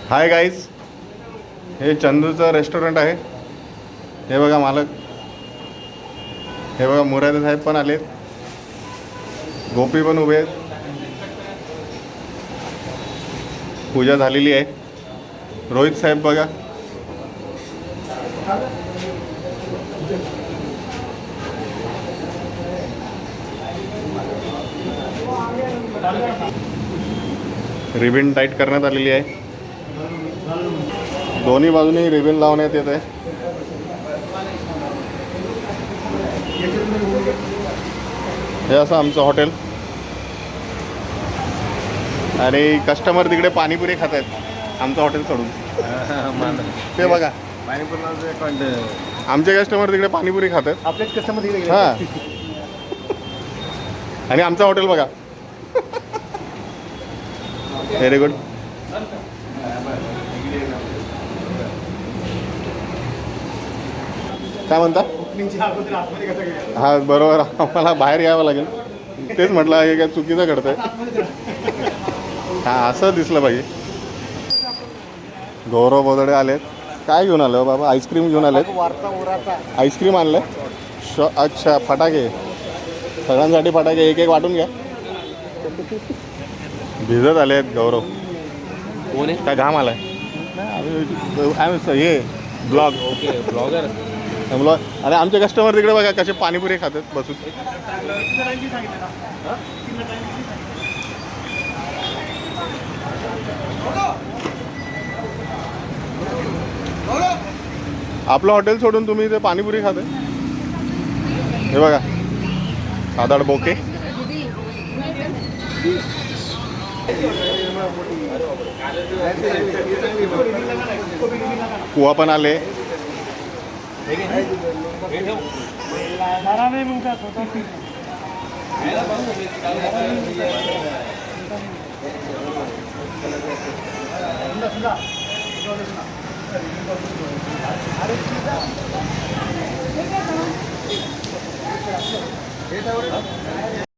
Hi guys, हे चंदूचं restaurant आहे. हे बघा मालक, हे बघा मुरादे साहेब पण आलेत, गोपी पण उभे आहेत, पूजा झालेली आहे. रोहित साहेब बघा, रिबिन टाईट करण्यात आलेली आहे. दोन्ही बाजूनी रिबिन लावण्यात येत आहे. हे असं आमचं हॉटेल, आणि कस्टमर तिकडे पाणीपुरी खात आहेत आमचं हॉटेल सोडून. ते बघा, आमचे कस्टमर तिकडे पाणीपुरी खात आहेत. आपलेच कस्टमर तिकडे गेले. हां, आणि आमचं हॉटेल बघा. Very good. काय म्हणता? हा बरोबर, आम्हाला बाहेर यावं लागेल. तेच म्हटलं, हे काय चुकीचं घडतंय. हां, असं दिसलं पाहिजे. गौरव बोदडे आलेत. काय घेऊन आलं बाबा? आईस्क्रीम घेऊन आलेत. आईस्क्रीम आणलं. अच्छा, फटाके. सगळ्यांसाठी फटाके एक एक वाटून घ्या. भिजत आले आहेत गौरव. कोण आहे? काय घाम आलाय? हे ब्लॉग. Okay, blogger. आणि आमचे कस्टमर तिकडे बघा कसे पाणीपुरी खातात बसून. आपलं हॉटेल सोडून तुम्ही इथे पाणीपुरी खाते. हे बघा, साधाड बोके. कुवा पण आले.